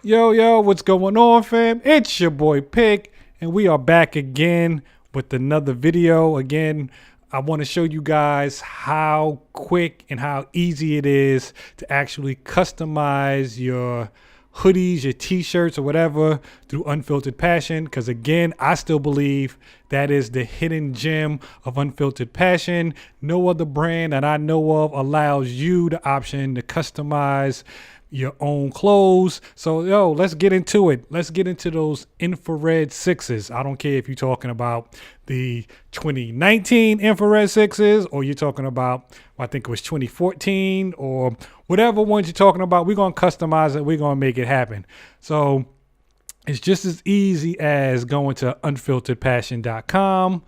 Yo, what's going on, fam? It's your boy Pick, and we are back again with another video. Again, I want to show you guys how quick and how easy it is to actually customize your hoodies, your t-shirts, or whatever through Unfiltered Passion. Because again, I still believe that is the hidden gem of Unfiltered Passion. No other brand that I know of allows you the option to customize your own clothes. So let's get into it. Let's get into those infrared sixes. I don't care if you're talking about the 2019 infrared sixes or you're talking about, I think it was 2014 or whatever ones you're talking about. We're going to customize it. We're going to make it happen. So it's just as easy as going to unfilteredpassion.com.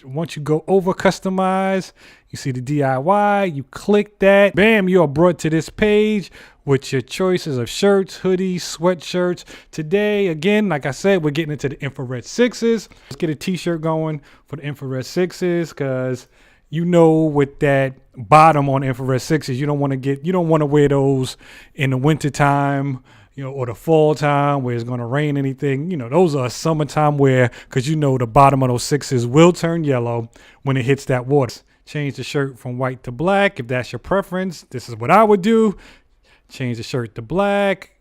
Once you go over customize, you see the DIY, you click that, bam, you are brought to this page with your choices of shirts, hoodies, sweatshirts. Today, again, like I said, we're getting into the infrared sixes. Let's get a t-shirt going for the infrared sixes, because you know, with that bottom on infrared sixes, you don't want to wear those in the wintertime, or the fall time where it's going to rain anything. Those are summertime wear, because the bottom of those sixes will turn yellow when it hits that water. Change the shirt from white to black if that's your preference. This is what I would do. Change the shirt to black,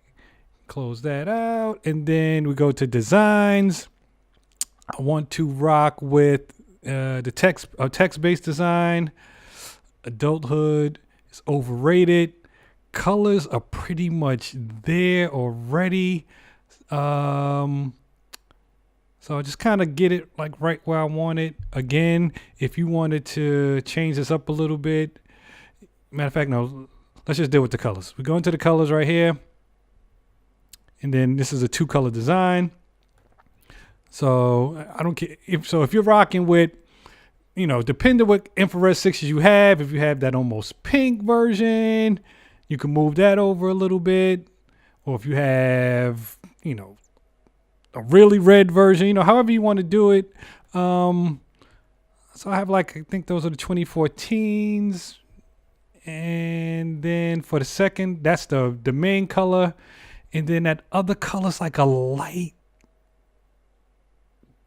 close that out, and then we go to designs. I want to rock with the text-based design. Adulthood is overrated. Colors are pretty much there already. So I just kind of get it like right where I want it. Again, if you wanted to change this up a little bit, matter of fact, no, let's just deal with the colors. We go into the colors right here. And then this is a 2-color design. So I don't care if you're rocking with, depending what infrared sixes you have, if you have that almost pink version, you can move that over a little bit. Or if you have, a really red version, however you want to do it. So I have I think those are the 2014s. And then for the second, that's the main color. And then that other color's like a light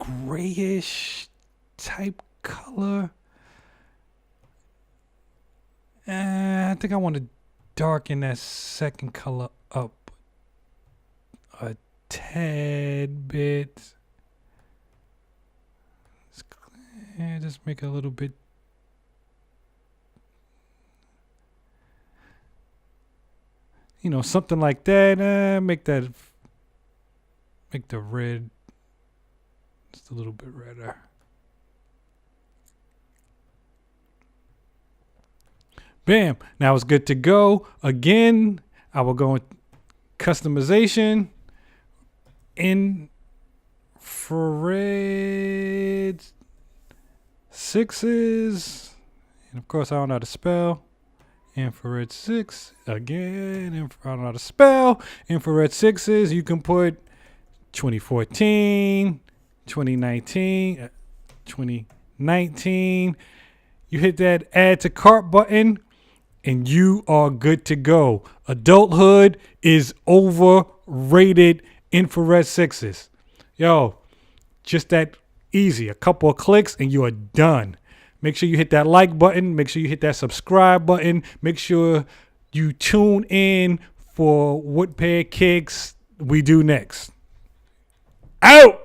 grayish type color. I think I want to darken that second color up a tad bit. Just make it a little bit. Something like that. Make the red just a little bit redder. Bam. Now it's good to go. Again, I will go in customization. Infrared sixes. And of course, I don't know how to spell. Infrared 6. Again, I don't know how to spell. Infrared sixes. You can put 2014, 2019, 2019. You hit that add to cart button and you are good to go. Adulthood is overrated infrared sixes. Just that easy. A couple of clicks and you are done. Make sure you hit that like button. Make sure you hit that subscribe button. Make sure you tune in for what pair of kicks we do next. Out!